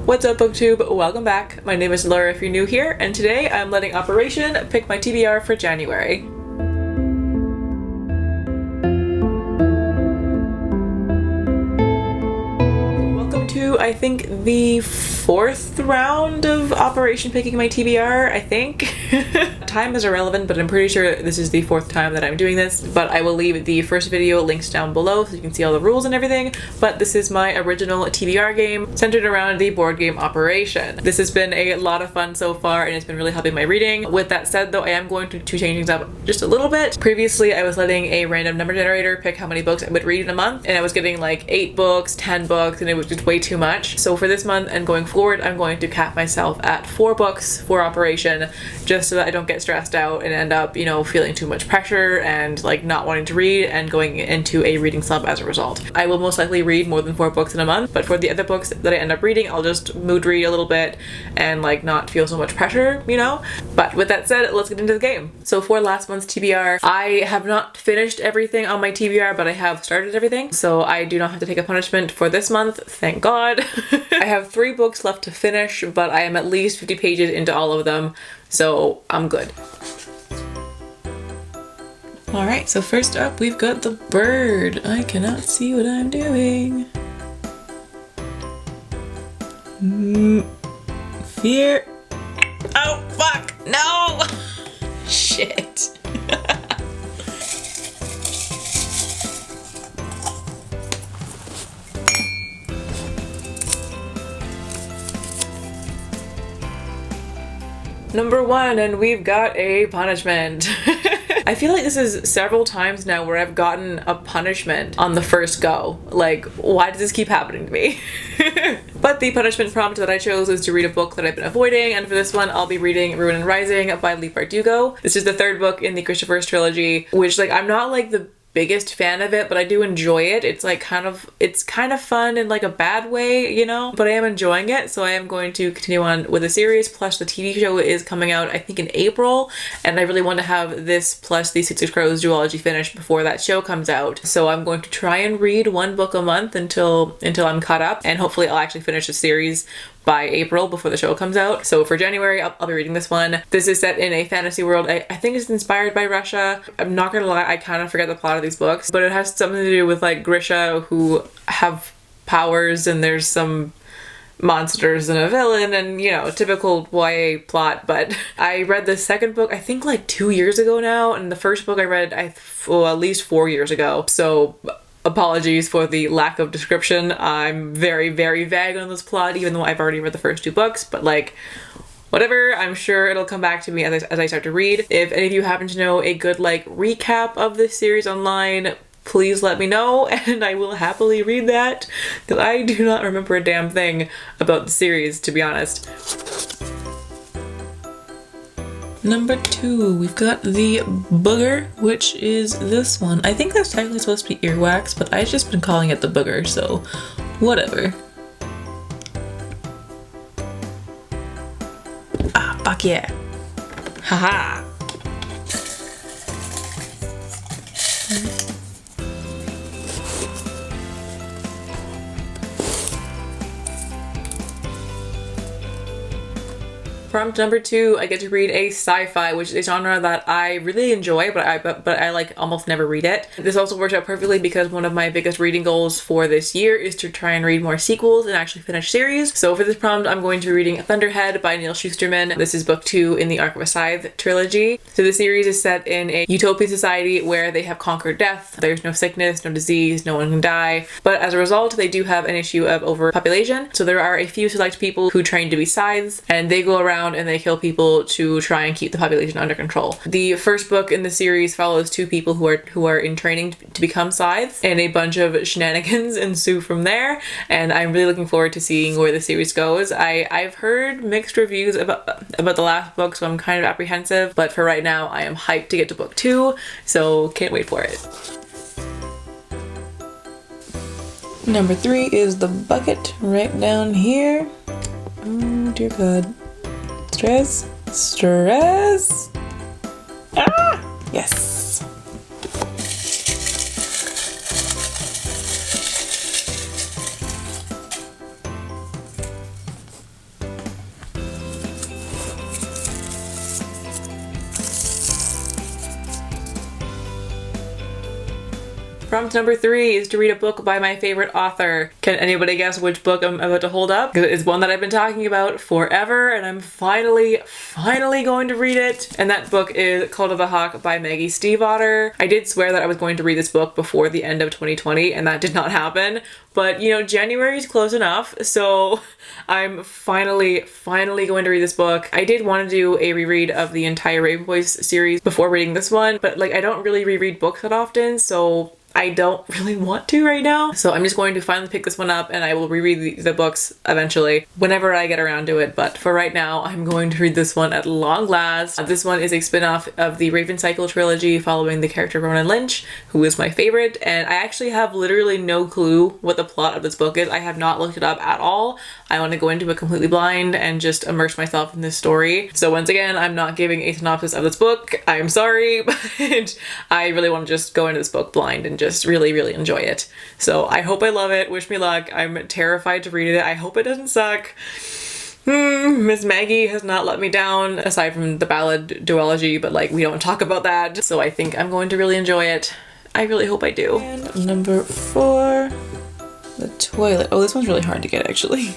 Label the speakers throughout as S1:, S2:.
S1: What's up, BookTube? Welcome back. My name is Laura if you're new here, and today I'm letting Operation pick my TBR for January. Welcome to, I think, the fourth round of Operation picking my TBR, I think. Time is irrelevant, but I'm pretty sure this is the fourth time that I'm doing this, but I will leave the first video links down below so you can see all the rules and everything. But this is my original TBR game centered around the board game Operation. This has been a lot of fun so far and it's been really helping my reading. With that said though, I am going to change things up just a little bit. Previously I was letting a random number generator pick how many books I would read in a month, and I was getting like 8 books, 10 books, and it was just way too much. So for this month and going forward, I'm going to cap myself at 4 books for Operation, just so that I don't get stressed out and end up, you know, feeling too much pressure and like not wanting to read and going into a reading slump as a result. I will most likely read more than 4 books in a month, but for the other books that I end up reading, I'll just mood read a little bit and like not feel so much pressure, you know? But with that said, let's get into the game. So for last month's TBR, I have not finished everything on my TBR, but I have started everything. So I do not have to take a punishment for this month, thank God. I have 3 books left to finish, but I am at least 50 pages into all of them, so I'm good. Alright, so first up we've got the bird. I cannot see what I'm doing. Fear. Oh, fuck! No! Shit. Number 1, and we've got a punishment. I feel like this is several times now where I've gotten a punishment on the first go. Like, why does this keep happening to me? But the punishment prompt that I chose is to read a book that I've been avoiding, and for this one I'll be reading Ruin and Rising by Leigh Bardugo. This is the 3rd book in the Christopher's trilogy, which like I'm not like the biggest fan of it, but I do enjoy it. It's like it's kind of fun in like a bad way, you know, but I am enjoying it, so I am going to continue on with the series. Plus the TV show is coming out I think in April, and I really want to have this plus the Six of Crows duology finished before that show comes out. So I'm going to try and read 1 book a month until I'm caught up, and hopefully I'll actually finish the series by April before the show comes out. So for January, I'll be reading this one. This is set in a fantasy world. I think it's inspired by Russia. I'm not gonna lie, I kind of forget the plot of these books, but it has something to do with like Grisha who have powers, and there's some monsters and a villain and, you know, typical YA plot. But I read the 2nd book I think like 2 years ago now, and the 1st book I read at least 4 years ago. So apologies for the lack of description. I'm very, very vague on this plot, even though I've already read the first 2 books, but like, whatever, I'm sure it'll come back to me as I start to read. If any of you happen to know a good like recap of this series online, please let me know and I will happily read that, because I do not remember a damn thing about the series, to be honest. Number 2, we've got the Booger, which is this one. I think that's technically supposed to be earwax, but I've just been calling it the Booger, so whatever. Ah, fuck yeah. Haha. Prompt number 2, I get to read a sci-fi, which is a genre that I really enjoy, but I like almost never read it. This also works out perfectly because one of my biggest reading goals for this year is to try and read more sequels and actually finish series. So for this prompt, I'm going to be reading Thunderhead by Neal Shusterman. This is book 2 in the Arc of a Scythe trilogy. So the series is set in a utopian society where they have conquered death. There's no sickness, no disease, no one can die. But as a result, they do have an issue of overpopulation. So there are a few select people who train to be scythes, and they go around and they kill people to try and keep the population under control. The first book in the series follows 2 people who are in training to become scythes, and a bunch of shenanigans ensue from there, and I'm really looking forward to seeing where the series goes. I've heard mixed reviews about the last book, so I'm kind of apprehensive, but for right now I am hyped to get to book 2, so can't wait for it. Number 3 is the bucket right down here. Oh dear God. Stress. Stress. Ah! Yes. Prompt number 3 is to read a book by my favorite author. Can anybody guess which book I'm about to hold up? It's one that I've been talking about forever, and I'm finally going to read it. And that book is Cult of the Hawk by Maggie Stiefvater. I did swear that I was going to read this book before the end of 2020, and that did not happen. But, you know, January is close enough, so I'm finally going to read this book. I did want to do a reread of the entire Raven Boys series before reading this one, but like I don't really reread books that often, so I don't really want to right now. So I'm just going to finally pick this one up, and I will reread the books eventually whenever I get around to it. But for right now, I'm going to read this one at long last. This one is a spin-off of the Raven Cycle trilogy following the character Ronan Lynch, who is my favorite. And I actually have literally no clue what the plot of this book is. I have not looked it up at all. I want to go into it completely blind and just immerse myself in this story. So once again, I'm not giving a synopsis of this book. I'm sorry, but I really want to just go into this book blind and just really enjoy it. So I hope I love it. Wish me luck. I'm terrified to read it. I hope it doesn't suck. Miss Maggie has not let me down, aside from the ballad duology, but like we don't talk about that. So I think I'm going to really enjoy it. I really hope I do. And number 4, the toilet. Oh, this one's really hard to get actually.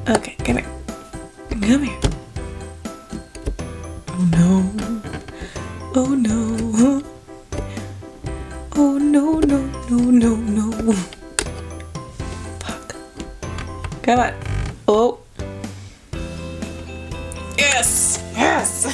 S1: Okay, come here. Come here. Oh no. Oh no. Oh no, no. Fuck. Come on. Oh. Yes! Yes!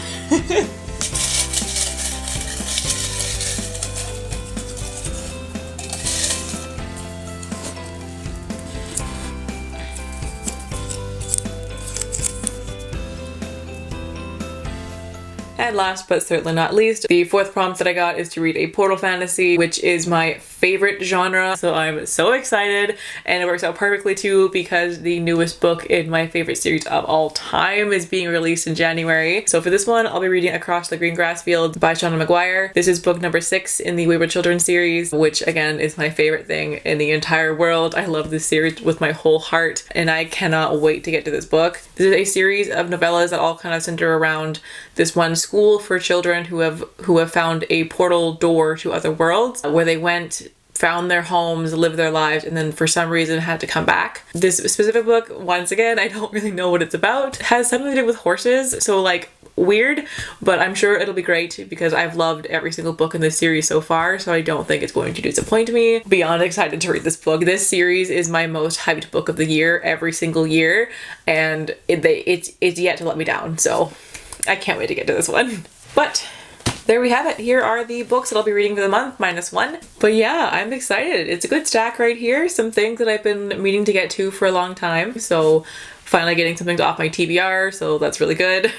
S1: And last but certainly not least, the 4th prompt that I got is to read a portal fantasy, which is my favorite genre. So I'm so excited, and it works out perfectly too because the newest book in my favorite series of all time is being released in January. So for this one, I'll be reading Across the Green Grass Field by Seanan McGuire. This is book number 6 in the Wayward Children series, which again is my favorite thing in the entire world. I love this series with my whole heart, and I cannot wait to get to this book. This is a series of novellas that all kind of center around this one school for children who have found a portal door to other worlds, where they went, found their homes, lived their lives, and then for some reason had to come back. This specific book, once again, I don't really know what it's about. It has something to do with horses, so like weird, but I'm sure it'll be great because I've loved every single book in this series so far, so I don't think it's going to disappoint me. Beyond excited to read this book. This series is my most hyped book of the year every single year, and it's yet to let me down, so I can't wait to get to this one. But there we have it. Here are the books that I'll be reading for the month, -1. But yeah, I'm excited. It's a good stack right here. Some things that I've been meaning to get to for a long time. So finally getting something off my TBR, so that's really good.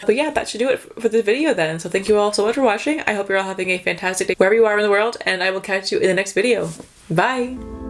S1: But yeah, that should do it for the video then. So thank you all so much for watching. I hope you're all having a fantastic day wherever you are in the world, and I will catch you in the next video. Bye!